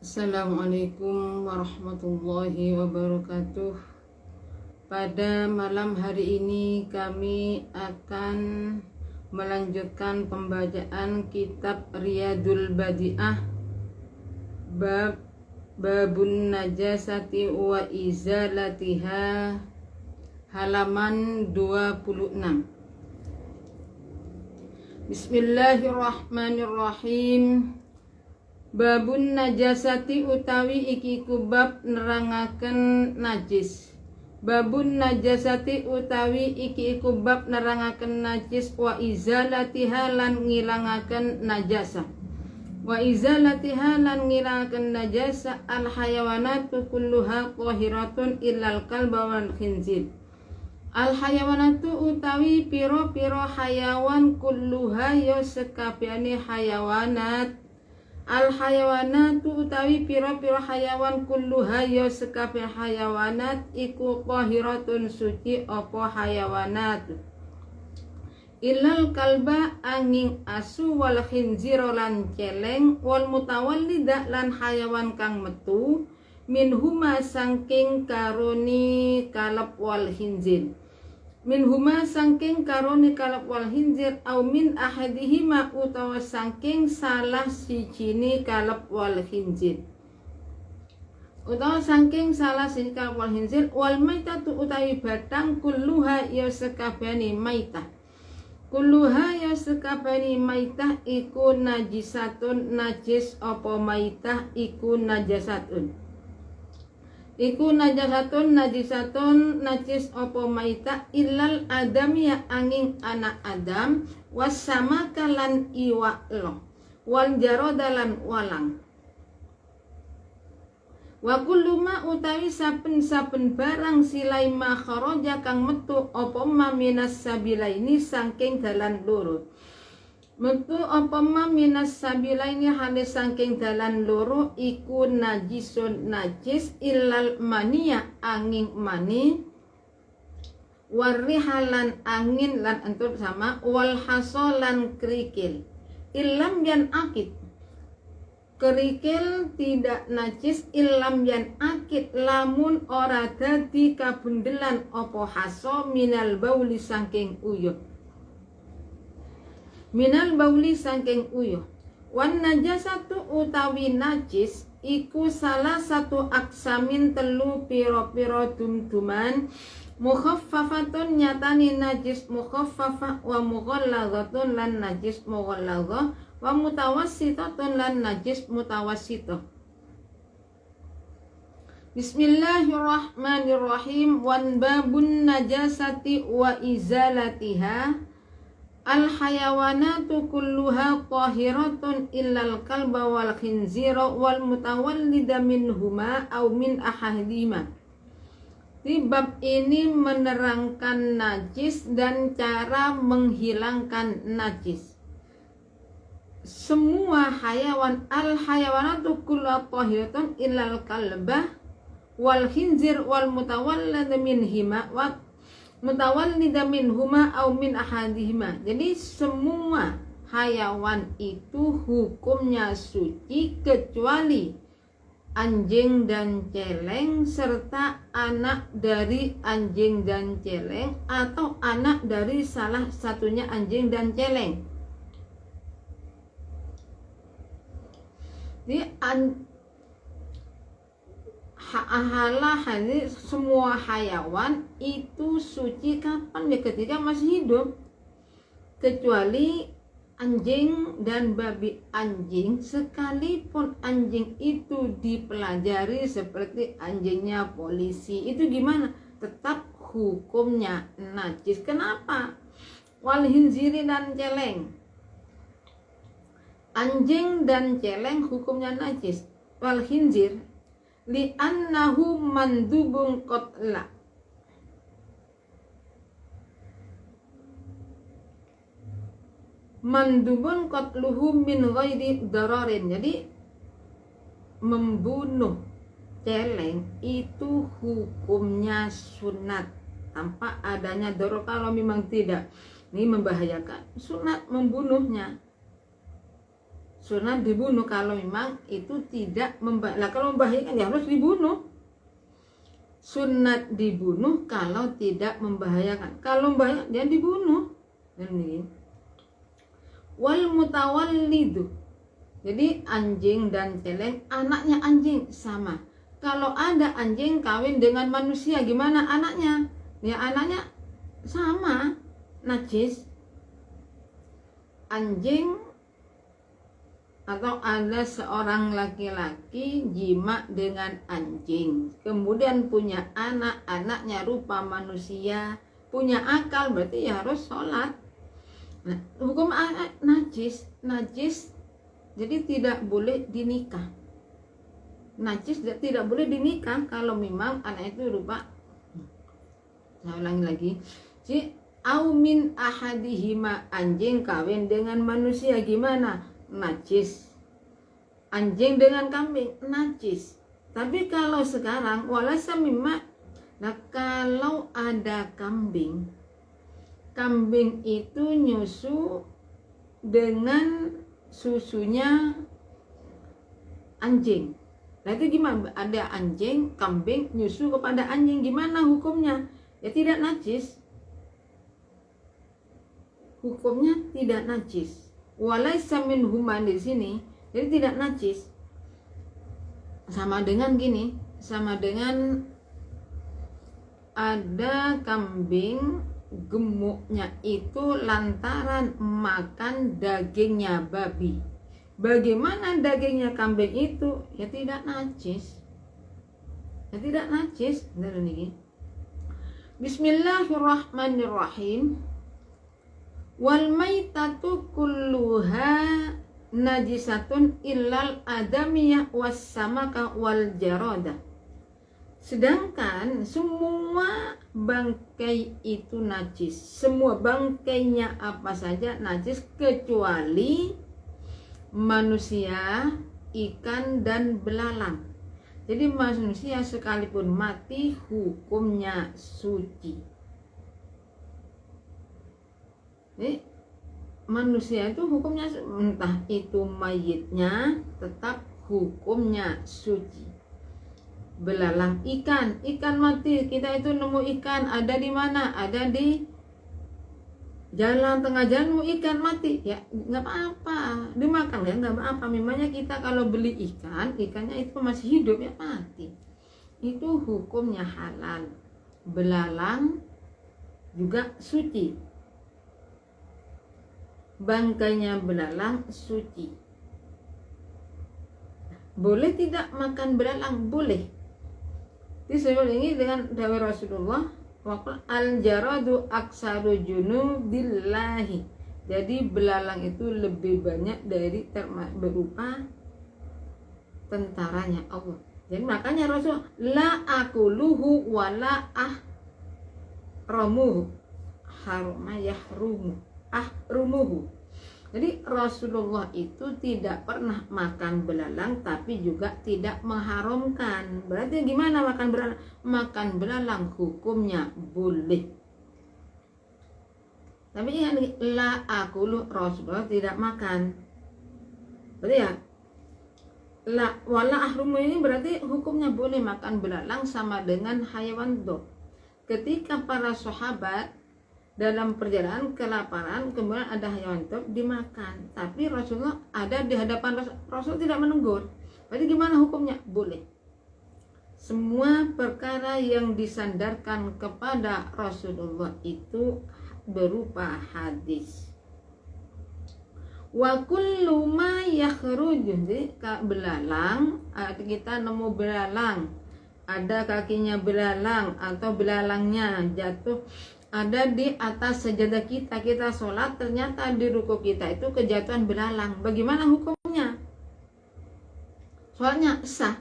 Assalamualaikum warahmatullahi wabarakatuh. Pada malam hari ini kami akan melanjutkan pembacaan kitab Riyadul Badi'ah Babun Najasati wa Izalatiha, halaman 26. Bismillahirrahmanirrahim. Babun najasati utawi iki kubab nerangaken najis. Babun najasati utawi iki kubab nerangaken najis wa izalatiha lan ngilangaken najasa. Wa izalatiha lan ngilangaken najasa al hayawanatu kulluha tahiratun illal kalba wal khinzir. Al hayawanatu utawi piro-piro hayawan kulluha ya sekabehane hayawanat. Al hayawanatu utawi piro-piro hayawan kulluha ya sekabeh hayawanat iku tahiratun suci apa hayawanat. Ilal kalba angin asu wal khinzir lan celeng wal mutawallida lan hayawan kang metu minhuma sangking karoni kalep wal khinzir. Minhuma sangking karoni kalep wal khinzir au min ahadihima utawa sangking salah sijine kalep wal khinzir. Utawa sangking salah siji kalep wal khinzir wal maitatu utawi batang kulluha ya sekabehane maitah. Kulluha ya sekabehane maitah iku najisatun najis apa maitah iku najasatun. Iku najasatun najisatun najis apa maitah illal adam ya angin anak adam wasama kalan iwa lo wal jarodalan walang. Wa kullu ma utawi saben-saben barang silai ma kharaja kang metu apa ma minas sabilaini saking dalan loro. Metu apa ma minas sabilaini hale saking dalan loro iku najisun najis illal mania angin mani warihalan angin lan entur sama wal hasolan kerikil illam yan akid. Kerikil tidak najis illam yan akid lamun ora dadi kabundelan apa haso minal bauli saking uyuh. Minal bauli saking uyuh. Wan najasatu utawi najis iku salah satu aksamin telu piro-piro dum-duman mukhaffafatun nyatani najis mukhaffafah wa mughallazatun lan najis mughallazah wa mutawassitatun lan najis mutawassitah. Bismillahirrahmanirrahim. Wan babun najasati wa izalatiha al hayawanatu kulluha tahiratun illal kalba wal khinzira wal mutawallida minhuma au min ahadihima. Di bab ini menerangkan najis dan cara menghilangkan najis. Semua hayawan al hayawanatu kulluha tahiratun illal kalba wal khinzir wal mutawallida minhuma wa mutawallida minhuma au min ahadihima. Jadi semua hayawan itu hukumnya suci kecuali anjing dan celeng serta anak dari anjing dan celeng atau anak dari salah satunya anjing dan celeng. Jadi semua hayawan itu suci kapan? Ya ketika masih hidup, kecuali anjing dan babi anjing, sekalipun anjing itu dipelajari seperti anjingnya polisi, itu gimana? Tetap hukumnya najis. Kenapa? Wal khinziri dan celeng, anjing dan celeng hukumnya najis. Wal khinzir li'annahu mandubun qatla, mandubun qatluhu min ghairi dararin. Jadi membunuh celeng itu hukumnya sunat tanpa adanya darar. Kalau memang tidak, ini membahayakan, sunat membunuhnya. sunat dibunuh kalau memang itu tidak membahayakan. Kalau membahayakan ya harus dibunuh. Sunat dibunuh kalau tidak membahayakan. Kalau membahayakan dia dibunuh. Ini. Wal mutawallidu. Jadi anjing dan celeng anaknya anjing sama. Kalau ada anjing kawin dengan manusia gimana anaknya? Ya anaknya sama, najis. Anjing atau ada seorang laki-laki jima dengan anjing, kemudian punya anak, anaknya rupa manusia, punya akal, berarti ya harus sholat. Nah, hukum anak najis, jadi tidak boleh dinikah. Najis tidak boleh dinikah kalau memang anak itu rupa. Saya ulangi lagi. Si aumin ahadihima, anjing kawin dengan manusia gimana? Najis. Anjing dengan kambing najis. Tapi kalau sekarang walasa mimma, nah kalau ada kambing itu nyusu dengan susunya anjing. Nah itu gimana? Ada anjing, kambing nyusu kepada anjing, gimana hukumnya? Ya tidak najis. Hukumnya tidak najis. Walaisa minhuma di sini, jadi tidak najis. Sama dengan gini, sama dengan ada kambing gemuknya itu lantaran makan dagingnya babi. Bagaimana dagingnya kambing itu? Ya tidak najis. Ya tidak najis. Bismillahirrahmanirrahim. Wal maitatu kulluha najisatun illal adamiyah was samaka wal jarada. Sedangkan semua bangkai itu najis. Semua bangkainya apa saja najis kecuali manusia, ikan dan belalang. Jadi manusia sekalipun mati hukumnya suci. Jadi manusia itu hukumnya entah itu mayitnya tetap hukumnya suci. Belalang ikan mati, kita itu nemu ikan ada di mana? Ada di jalan, tengah jalan nemu ikan mati, ya nggak apa-apa, dimakan ya nggak apa-apa. Memangnya kita kalau beli ikannya itu masih hidup ya mati, itu hukumnya halal. Belalang juga suci. Bangkainya belalang suci. Boleh tidak makan belalang? Boleh. Jadi saya ulangi dengan dawai Rasulullah, al jaradu aksaru junubillahi. Jadi belalang itu lebih banyak dari berupa tentaranya Allah. Jadi makanya Rasul la akuluhu wala ahramuhu harma yahrumu ahrumuhu. Jadi Rasulullah itu tidak pernah makan belalang tapi juga tidak mengharamkan. Berarti gimana makan belalang? Makan belalang hukumnya boleh. Tapi ingat la akulu, Rasulullah tidak makan. Berarti ya la wala ahrumu ini berarti hukumnya boleh makan belalang sama dengan hayawan dhab. Ketika para sahabat dalam perjalanan kelaparan, kemudian ada hewan dhab dimakan, tapi Rasulullah ada di hadapan Rasul tidak menegur. Berarti gimana hukumnya? Boleh. Semua perkara yang disandarkan kepada Rasulullah itu berupa hadis. Wa kullu ma yakhruju, belalang, kita nemu belalang, ada kakinya belalang atau belalangnya jatuh ada di atas sajadah kita sholat, ternyata di ruku kita itu kejatuhan belalang. Bagaimana hukumnya? Soalnya sah.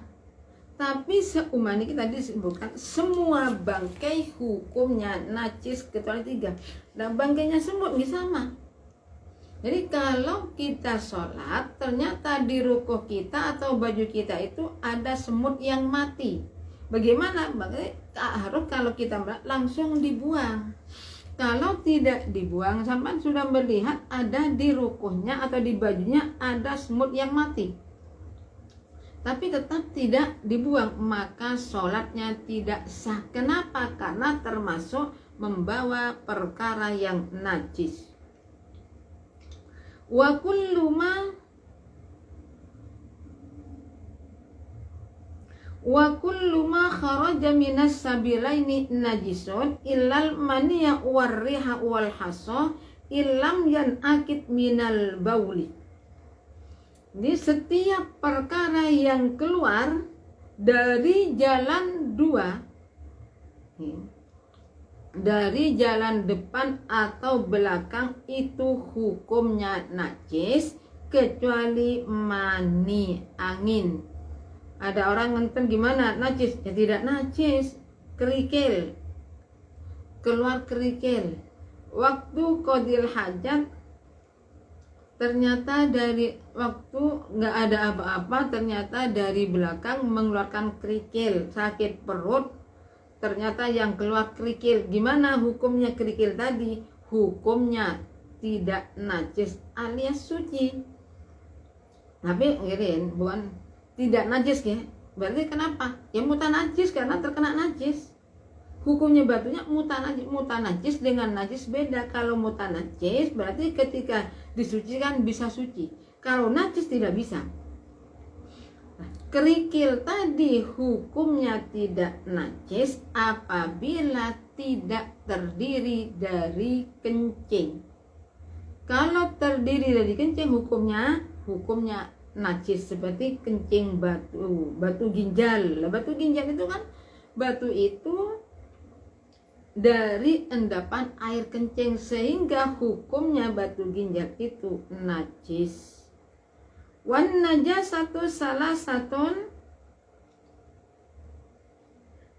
Tapi seumpama kita disebutkan semua bangkai hukumnya najis kecuali 3. Dan bangkainya semut sama. Jadi kalau kita sholat, ternyata di ruku kita atau baju kita itu ada semut yang mati. Bagaimana? Harus kalau kita langsung dibuang. Kalau tidak dibuang, sampai sudah melihat ada di rukuhnya atau di bajunya ada semut yang mati, tapi tetap tidak dibuang, maka sholatnya tidak sah. Kenapa? Karena termasuk membawa perkara yang najis. Wa kullu ma kharaja minas sabilaini najisun illal maniya warriha wal hasa illam yanakid minal bauli. Di setiap perkara yang keluar dari jalan dua, dari jalan depan atau belakang, itu hukumnya najis kecuali mani, angin. Ada orang ngenten gimana? Najis? Ya tidak najis. Kerikil, keluar kerikil. Waktu qadil hajat, ternyata dari waktu nggak ada apa-apa, ternyata dari belakang mengeluarkan kerikil. Sakit perut, ternyata yang keluar kerikil. Gimana hukumnya kerikil tadi? Hukumnya tidak najis alias suci. Tapi ngirin bukan tidak najis ya. Berarti kenapa? Ya mutanajis, karena terkena najis. Hukumnya batunya mutanajis dengan najis beda. Kalau mutanajis berarti ketika disucikan bisa suci. Kalau najis tidak bisa. Nah, kerikil tadi hukumnya tidak najis apabila tidak terdiri dari kencing. Kalau terdiri dari kencing hukumnya najis, seperti kencing batu ginjal. Batu ginjal itu kan, batu itu dari endapan air kencing, sehingga hukumnya batu ginjal itu najis. Wan najasatu salasatun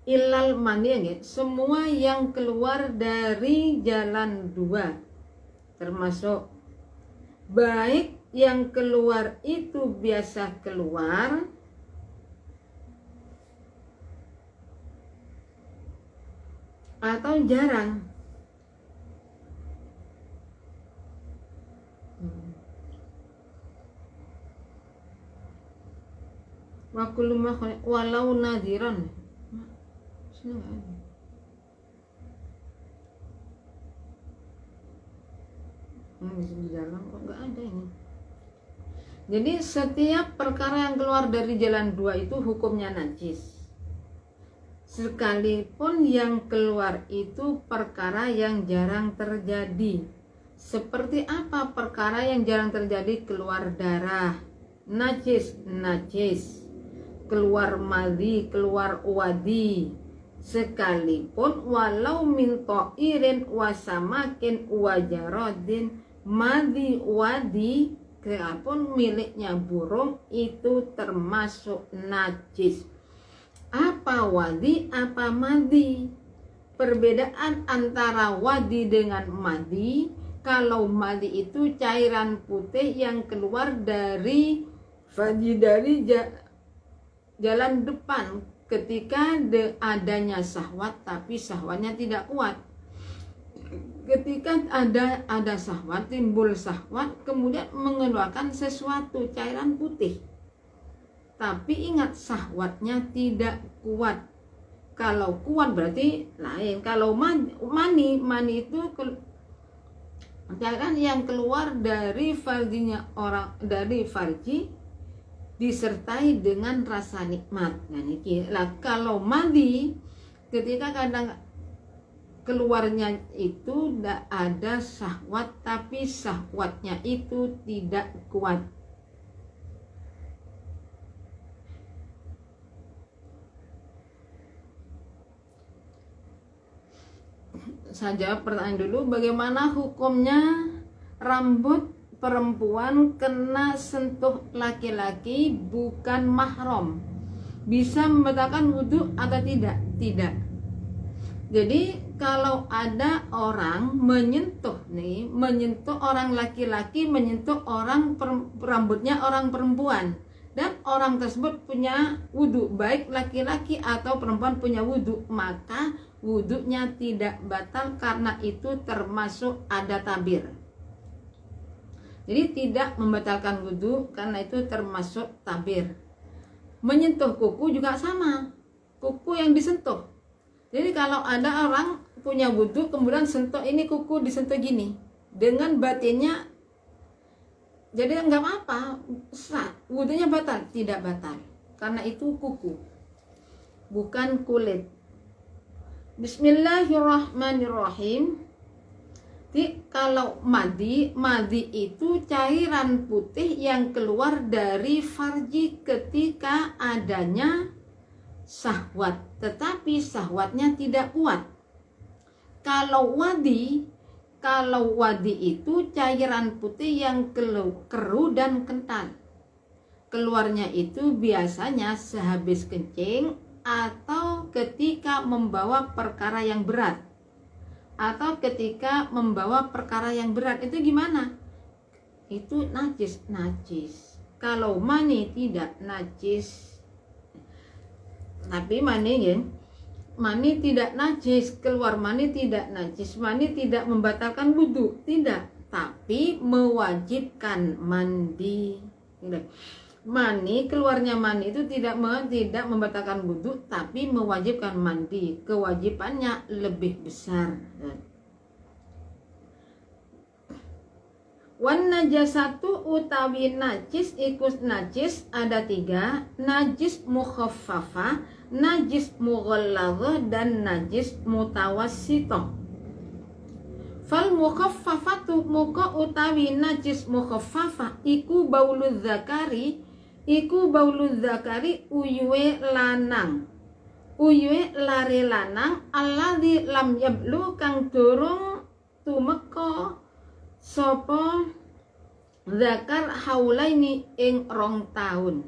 ilal mani, ya, semua yang keluar dari jalan dua, termasuk baik yang keluar itu biasa keluar atau jarang. Wa kullu ma walau nadiran. Di dalam kok nggak ada ini. Jadi setiap perkara yang keluar dari jalan dua itu hukumnya najis, sekalipun yang keluar itu perkara yang jarang terjadi. Seperti apa perkara yang jarang terjadi? Keluar darah, najis. Keluar madhi, keluar wadi, sekalipun walau min ta'irin wasamakin wajarodin, madhi wadi pun miliknya burung itu termasuk najis. Apa wadi, apa madi? Perbedaan antara wadi dengan madi, kalau madi itu cairan putih yang keluar dari jalan depan ketika adanya syahwat, tapi syahwatnya tidak kuat. Ketika ada syahwat, timbul syahwat, kemudian mengeluarkan sesuatu cairan putih, tapi ingat syahwatnya tidak kuat. Kalau kuat berarti lain. Kalau mani itu cairan yang keluar dari farjinya orang, dari farji disertai dengan rasa nikmat. Nah, kalau mandi ketika kadang keluarnya itu tidak ada syahwat, tapi syahwatnya itu tidak kuat. Saya jawab pertanyaan dulu, bagaimana hukumnya rambut perempuan kena sentuh laki-laki bukan mahram? Bisa membatalkan wudhu atau tidak? Tidak. Jadi kalau ada orang menyentuh orang laki-laki, menyentuh orang rambutnya orang perempuan, dan orang tersebut punya wudhu, baik laki-laki atau perempuan punya wudhu, maka wudunya tidak batal karena itu termasuk ada tabir. Jadi tidak membatalkan wudu karena itu termasuk tabir. Menyentuh kuku juga sama, kuku yang disentuh. Jadi kalau ada orang punya wudu kemudian sentuh ini kuku disentuh gini, dengan batinnya jadi nggak apa-apa, wudunya batal, tidak batal karena itu kuku bukan kulit. Bismillahirrahmanirrahim. Jadi kalau madi itu cairan putih yang keluar dari farji ketika adanya syahwat, tetapi syahwatnya tidak kuat. Kalau wadi itu cairan putih yang keruh dan kental. Keluarnya itu biasanya sehabis kencing atau ketika membawa perkara yang berat. Itu gimana? Itu najis. Kalau mani tidak najis. Tapi mani tidak najis, keluar mani tidak najis, mani tidak membatalkan wudu, tidak, tapi mewajibkan mandi. Keluarnya mani itu tidak membatalkan wudu, tapi mewajibkan mandi. Kewajibannya lebih besar. Wan najasatu utawi najis ikus najis ada 3, najis mukhaffafah, najis mughalladhah, dan najis mutawassithah. Fal mukhaffafatu muka utawi najis mukhaffafah iku bauluz zakari uyuwe lare lanang alladzi lam yablu kang durung tumeka sapa zakar haulaini ing rong taun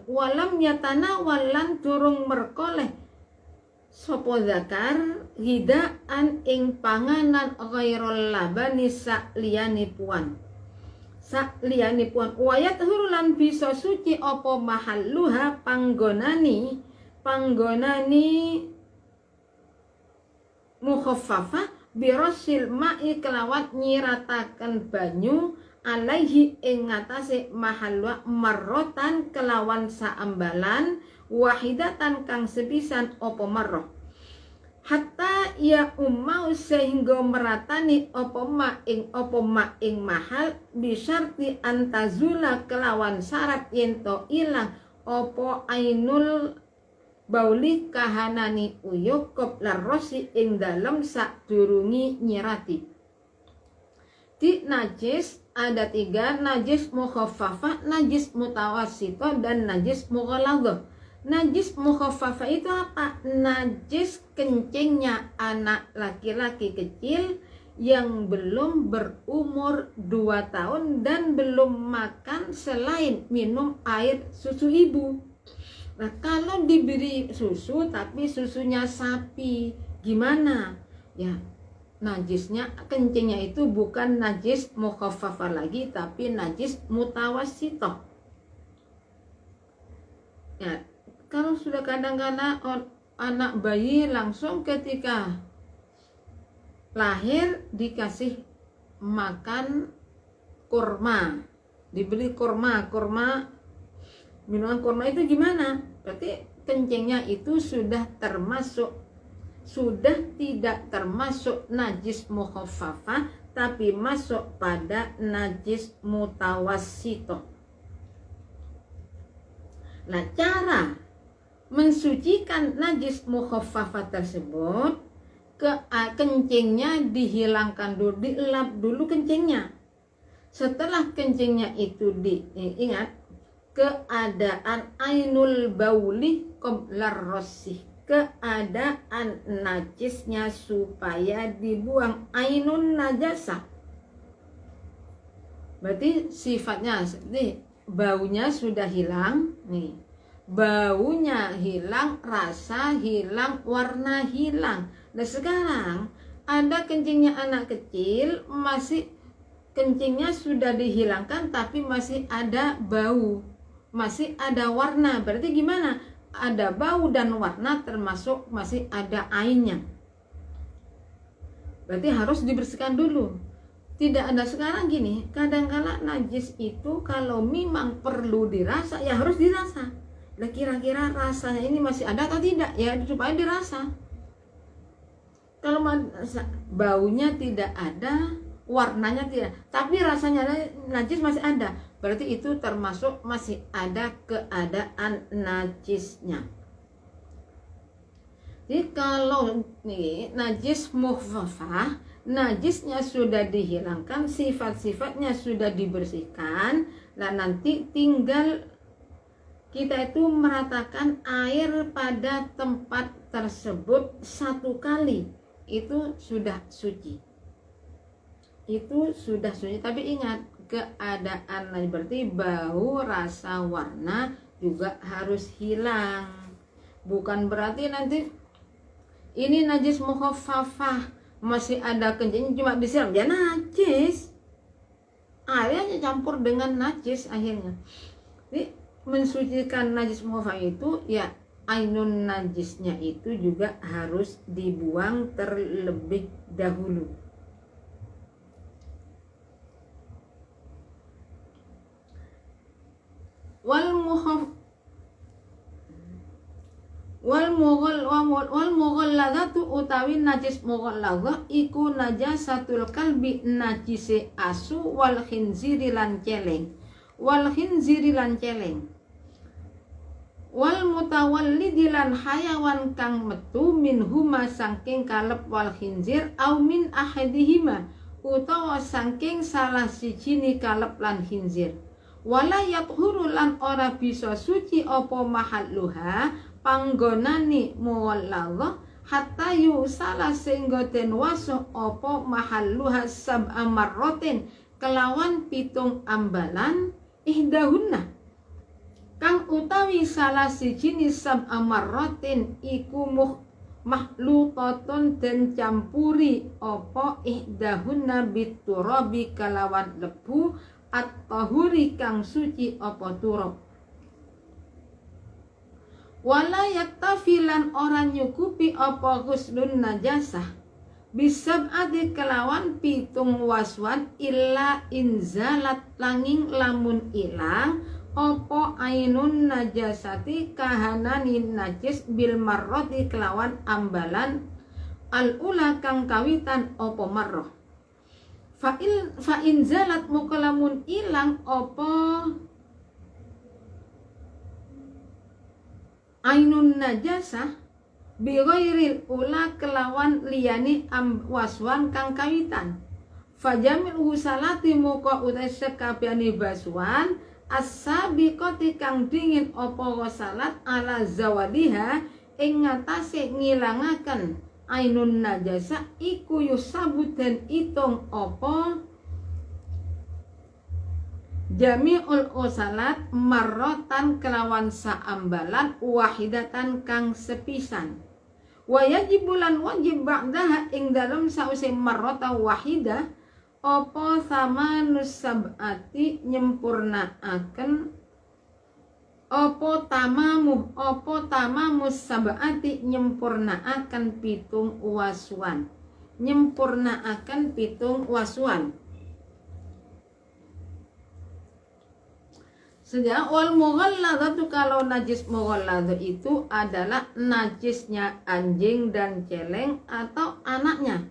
walam yatana walan durung merkoleh sapa zakar hidaan ing panganan ghairul labani sakliyane puan wayat hurulan bisa suci apa mahalluha panggonani mukhaffafah birosil ma'i kelawat nyirataken banyu alaihi ing ngatasé mahalwa marrotan kelawan saambalan wahidatan kang sepisan apa marroh hatta ya ummau sehingga meratani apa ma ing mahal bisyarti antazula kelawan syarat yento ilang apa ainul bauli kahanani uyuk qabla rosi ing dalem sadurungi nyirati. Di najis ada 3, najis mukhaffafah, najis mutawassithah, dan najis mughalladhah. Najis mukhaffafah itu apa? Najis kencingnya anak laki-laki kecil yang belum berumur 2 tahun dan belum makan selain minum air susu ibu. Nah, kalau diberi susu tapi susunya sapi, gimana? Ya, najisnya, kencingnya itu bukan najis mukhaffafah lagi, tapi najis mutawassithah. Ya, kalau sudah kadang-kadang anak bayi langsung ketika lahir dikasih makan kurma, dibeli kurma, minuman kurma itu gimana? Berarti kencingnya itu sudah tidak termasuk najis mukhaffafah, tapi masuk pada najis mutawassithah. Nah, cara mensucikan najis mukhaffafah tersebut, kencingnya dihilangkan dulu, dielap dulu kencingnya. Setelah kencingnya itu diingat keadaan ainul bauli qablar rosih, keadaan najisnya supaya dibuang, ainun najasah. Berarti sifatnya seperti baunya sudah hilang nih. Baunya hilang, rasa hilang, warna hilang. Nah, sekarang ada kencingnya anak kecil, masih kencingnya sudah dihilangkan tapi masih ada bau, masih ada warna. Berarti gimana? ada bau dan warna, termasuk masih ada ainnya. Berarti harus dibersihkan dulu. Tidak ada sekarang gini, kadang-kala najis itu kalau memang perlu dirasa, ya harus dirasa. Nah, kira-kira rasanya ini masih ada atau tidak, ya supaya dirasa. Kalau baunya tidak ada, warnanya tidak, tapi rasanya najis masih ada, berarti itu termasuk masih ada keadaan najisnya. Jadi kalau nih najis mukhafafah, najisnya sudah dihilangkan, sifat-sifatnya sudah dibersihkan, dan nanti tinggal kita itu meratakan air pada tempat tersebut satu kali, itu sudah suci. Itu sudah suci. Tapi ingat, keadaan berarti bau, rasa, warna juga harus hilang. Bukan berarti nanti ini najis mukhafafah masih ada kencingnya, cuma disiram ya najis. Airnya campur dengan najis akhirnya. Jadi mensucikan najis mukhafafah itu ya ainun najisnya itu juga harus dibuang terlebih dahulu. Wal mughalladzatu utawi najis mughalladzah iku najasatul kalbi, najise asu, wal khinziri lan celeng. Wal mutawallidi lan hayawan kang metu minhuma saking kalep wal khinzir, au min ahadihima utawa saking salah sijine kalep lan khinzir. Wala yathuru lan ora bisa suci apa mahalluha panggonane mughalladzah hatta yusala sehingga den wasuh apa mahalluha sab'a marratin kelawan pitung ambalan ihdahunna kang utawi salah siji sab'a marratin iku mahluqatun den campuri apa ihdahunna biturabi kelawan lebu at-tahuri kang suci apa turab. Wala yaktafilan orang nyukupi apa ghuslun najasah bisab'ati kelawan pitung waswan illa inzalat langing lamun ilang apa ainun najasati kahananin najis bil marrati kelawan ambalan al-ula kang kawitan apa marrah. Fa inzalat mukalamun ilang apa ainun najasah bi ghairil ula kelawan liyani waswan kang kawitan. Fajamil usalati muka utai sekabiani baswan as-sabiqati kang dingin apa salat ala zawadiha ing ngatasé ngilangaken ainun najasa iku yusabu den itung apa jami'ul usalat marrotan kelawan saambalan wahidatan kang sepisan. Wa yajibulan wajib ba'daha ing dalem sause marrota wahidah apa sama nusabati nyempurnaaken apa tamamu sabati nyempurnaaken pitung waswan. Nyempurnaaken pitung waswan. Sejak wal mughalladzatu kalau najis mughalladzah itu adalah najisnya anjing dan celeng atau anaknya.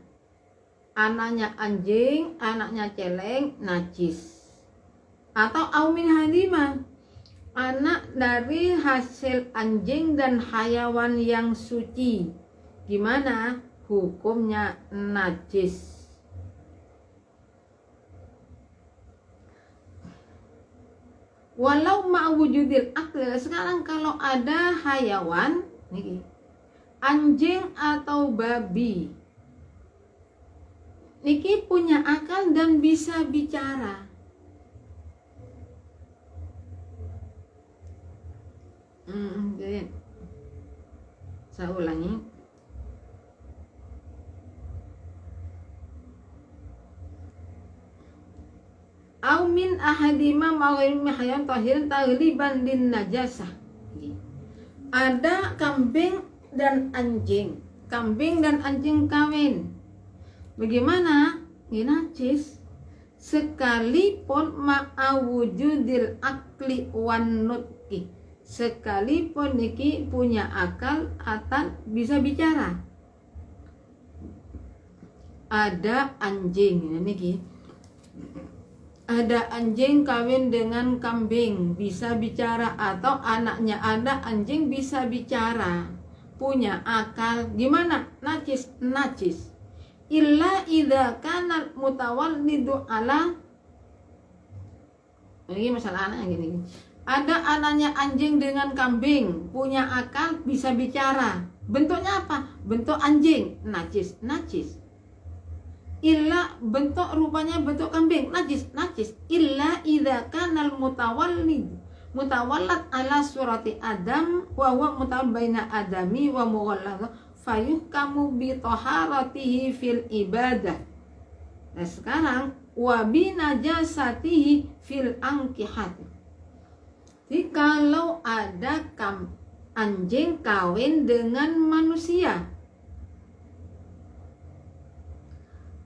Anaknya anjing, anaknya celeng najis. Atau aumin hadimah, anak dari hasil anjing dan hayawan yang suci. Gimana hukumnya najis? Walau ma'wujudil akli, sekarang kalau ada hayawan nih, anjing atau babi niki punya akal dan bisa bicara. Jadi saya ulangi. Au min ahadima ma'awim hayan tahirin tagliban din najasah. Ada kambing dan anjing. Kambing dan anjing kawin. Bagaimana? Ini najis. Sekalipun ma'awujudil akli wan nutki. Sekalipun niki punya akal atau bisa bicara. Ada anjing niki. Ada anjing kawin dengan kambing bisa bicara, atau anaknya ada anjing bisa bicara, punya akal. Gimana? Najis. Najis. Illa idza kana mutawallidu ala, ini masalah anak gini. Ada anaknya anjing dengan kambing, punya akal, bisa bicara. Bentuknya apa? Bentuk anjing, najis. Najis. Illa bentuk rupanya bentuk kambing, najis. Najis. Illa idza kana mutawallat ala surati Adam wa huwa mutawal baina adami wa mughallad fayuhkamu bi taharatihi fil ibadah. Nah sekarang wa bi najasatihi fil ankihat. Jadi kalau ada anjing kawin dengan manusia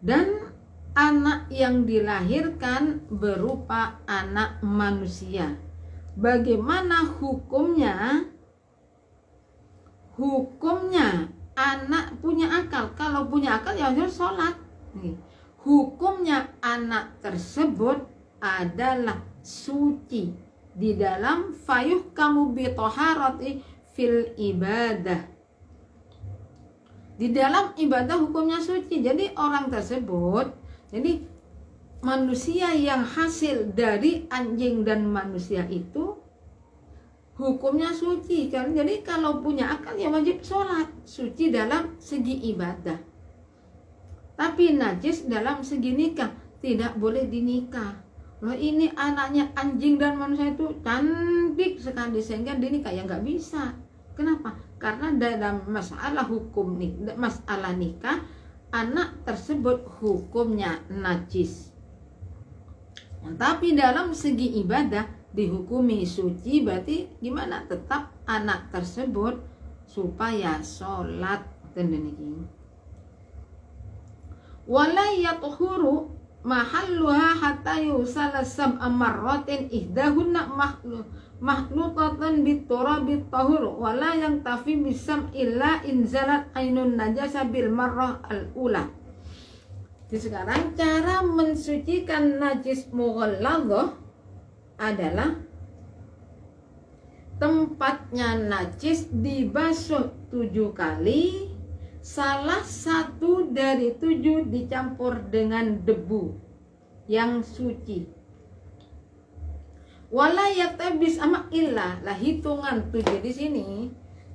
dan anak yang dilahirkan berupa anak manusia, bagaimana hukumnya? Hukumnya anak punya akal. Kalau punya akal ya harus sholat. Hukumnya anak tersebut adalah suci di dalam fayuh kamu bitoharati fil ibadah. Di dalam ibadah hukumnya suci. Jadi orang tersebut, jadi manusia yang hasil dari anjing dan manusia itu hukumnya suci. Jadi kalau punya akal ya wajib sholat. Suci dalam segi ibadah. Tapi najis dalam segi nikah. Tidak boleh dinikah. Loh ini anaknya anjing dan manusia itu cantik sekali sehingga dinikah, ya nggak bisa. Kenapa? Karena dalam masalah hukum masalah nikah, anak tersebut hukumnya najis. Tapi dalam segi ibadah dihukumi suci, berarti gimana? Tetap anak tersebut supaya sholat. Wala yatuhuru mahalluha hatta yusala sab'a marratin ihdahunna mahlutatan biturabit tahur wala yang tafi bisam illa inzalat ainun najasa bil marrah al-ula. Jadi sekarang cara mensucikan najis mughalladhah adalah tempatnya najis dibasuh 7 kali, salah satu dari 7 dicampur dengan debu yang suci. Wala yaktabis ama illa, lah hitungan 7 di sini.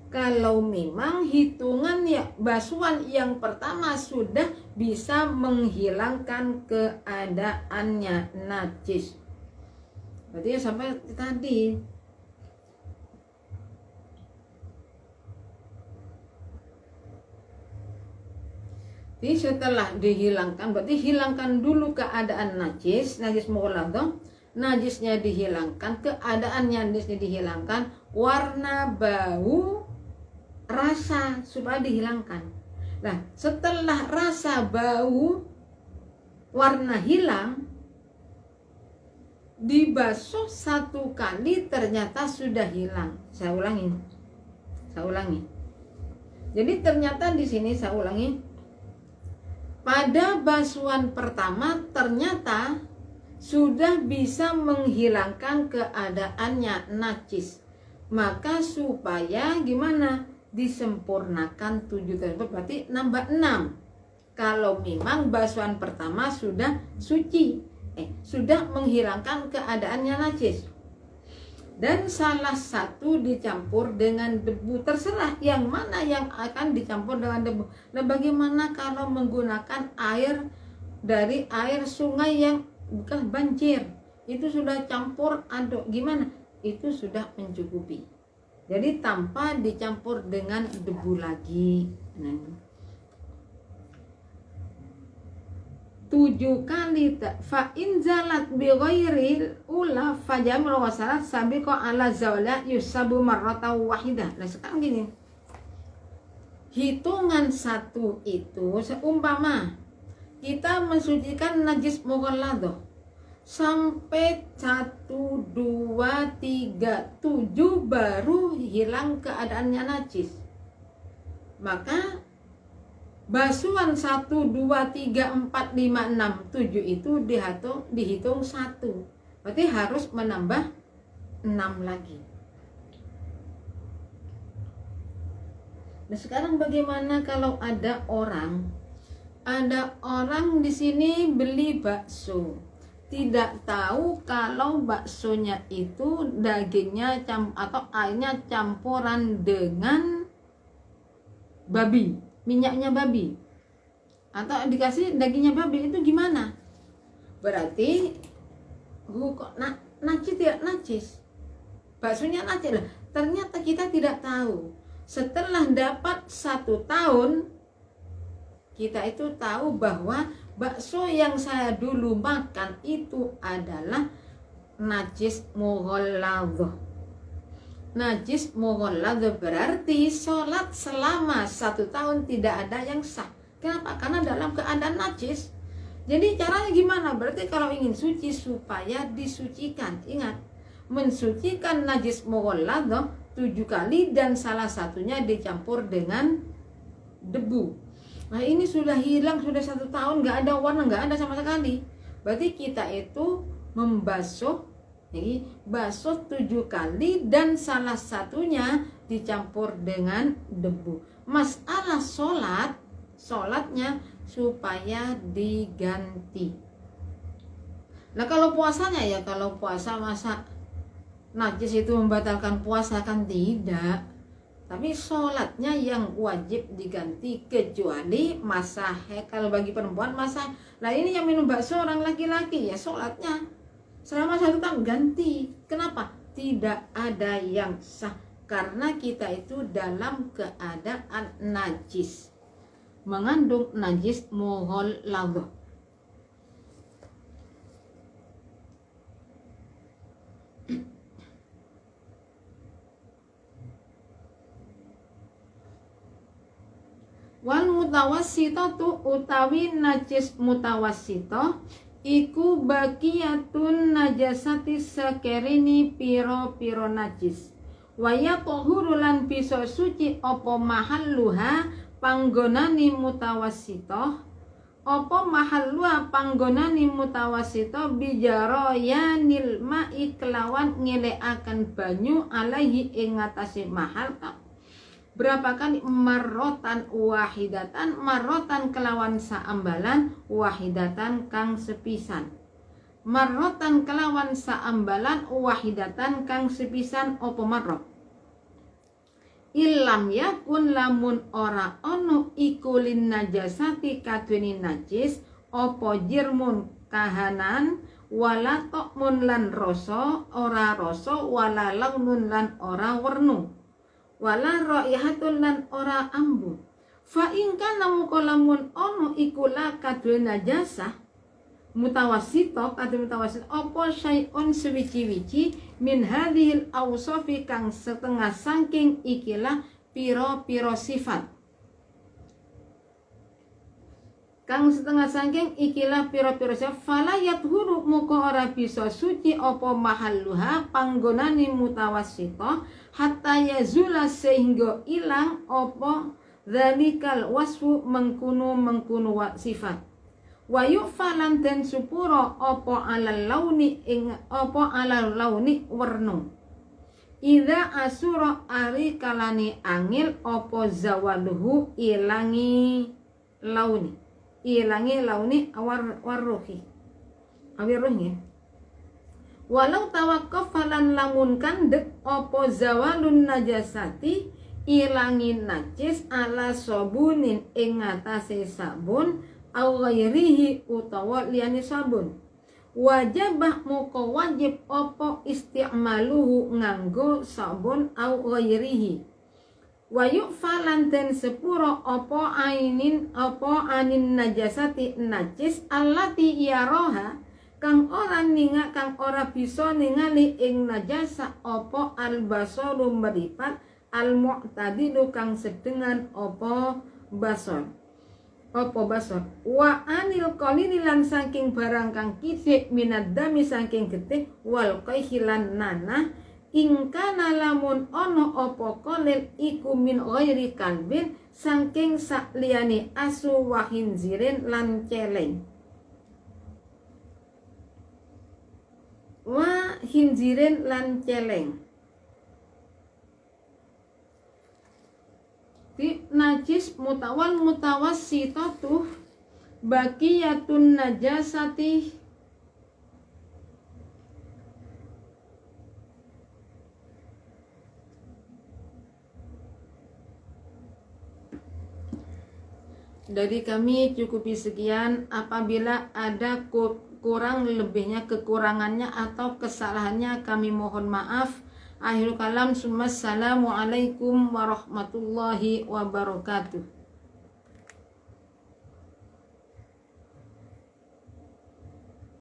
Kalau memang hitungan ya basuhan yang pertama sudah bisa menghilangkan keadaannya najis. Berarti ya sampai tadi. Jadi setelah dihilangkan, berarti hilangkan dulu keadaan najis mughalladhah, najisnya dihilangkan, keadaannya najisnya dihilangkan, warna, bau, rasa supaya dihilangkan. Nah, setelah rasa, bau, warna hilang, dibasuh 1 kali ternyata sudah hilang. Saya ulangi. Jadi ternyata di sini saya ulangi. Pada basuhan pertama ternyata sudah bisa menghilangkan keadaannya najis. Maka supaya gimana? Disempurnakan 7 tersebut, berarti nambah 6. Kalau memang basuhan pertama sudah suci, sudah menghilangkan keadaannya najis, dan salah satu dicampur dengan debu, terserah yang mana yang akan dicampur dengan debu. Nah, bagaimana kalau menggunakan air dari air sungai yang bekas banjir, itu sudah campur aduk, gimana? Itu sudah mencukupi. Jadi tanpa dicampur dengan debu lagi. 7 kali fa in zalat bi ghairil ula fajamul wasalat sabiqo ala zawla yusabu marratan wahidah. Nah sekarang gini, hitungan satu itu seumpama kita mensucikan najis mughalladah sampai 1, 2, 3, 7 baru hilang keadaannya najis, maka basuhan 1, 2, 3, 4, 5, 6, 7 itu dihitung 1, berarti harus menambah 6 lagi. Nah sekarang bagaimana kalau ada orang di sini beli bakso, tidak tahu kalau baksonya itu dagingnya atau airnya campuran dengan babi, minyaknya babi, atau dikasih dagingnya babi, itu gimana? Berarti najis tidak najis, baksonya najis lah. Ternyata kita tidak tahu. Setelah dapat 1 tahun, kita itu tahu bahwa bakso yang saya dulu makan itu adalah najis mughalladah. Najis mughalladah berarti sholat selama 1 tahun tidak ada yang sah. Kenapa? Karena dalam keadaan najis. Jadi caranya gimana? Berarti kalau ingin suci supaya disucikan, ingat, mensucikan najis mughalladah 7 kali dan salah satunya dicampur dengan debu. Nah ini sudah hilang, sudah 1 tahun, nggak ada warna, nggak ada sama sekali. Berarti kita itu membasuh, jadi basuh 7 kali dan salah satunya dicampur dengan debu. Masalah sholatnya supaya diganti. Nah kalau puasanya ya, kalau puasa masa najis itu membatalkan puasa, kan tidak. Tapi sholatnya yang wajib diganti, kecuali masa haid. Kalau bagi perempuan masa, nah ini yang minum bakso orang laki-laki ya sholatnya selama 1 tahun ganti. Kenapa? Tidak ada yang sah, karena kita itu dalam keadaan najis, mengandung najis mughalladah. Wal mutawassitatu utawi najis mutawassithah iku baqiyatun najasati sakerini piro-piro najis. Waya tahuru lan bisa suci apa mahalluha panggonani mutawassithah, apa mahalluha panggonani mutawassithah bijaroyanil ma'i kelawan ngelekaken banyu alaihi ing ngatasé mahal berapa kali? Marrotan wahidatan, marrotan kelawan saambalan, wahidatan kang sepisan. Marrotan kelawan saambalan, wahidatan kang sepisan opo marrot. Ilam yakun lamun ora ono ikulin najasati kadweni najis, opo jirmun kahanan, wala tokmun lan rasa, ora rasa, wala launun lan ora wernu, wala raihatun lan ora ambu. Fa in kana mukolamun ono ikula kadwe najasah mutawassithah, kadwe mutawassithah apa syai'un sewici-wici min hadhil awsafi kang setengah saking ikilah piro-piro sifat, kang setengah saking ikilah piro-piro sifat, fala yathuru muka ora bisa suci apa mahalluha panggonani mutawassithah hatta yazula sehingga ilang apa dzalikal wasfu mengkunu sifat. Wa yu'falan den supura apa alal launi ing apa alal launi werna. Idza asura ari kalani angil apa zawaluhu ilangi launi warruhi awirruhi. Walau tawakkafalan lamun kandek apa zawalun najasati ilangin najis ala sabunin ing ngatasé sabun au ghairihi utawa liyane sabun, wajibah muka wajib apa isti'maluhu nganggo sabun au ghairihi. Wa yu'falan den sepuro apa anin najasati najis allati yaraha kang ora bisa ningali ing najasa apa al-basaru meripat al-mu'tadilu kang sedengan apa basar wa anil qalili lan saking barang kang kithik minad dami saking getih wal qaihilan nanah ingkana lamun ono apa qalil iku min ghairi kalbin saking sakliyane asu wa khinzirin lan celeng wa khinzirin lan celeng. Di najis mutawassitatuh baqiyatun najasati dari kami cukupi sekian. Apabila ada kurang lebihnya, kekurangannya atau kesalahannya kami mohon maaf. Akhirul kalam, assalamualaikum warahmatullahi wabarakatuh.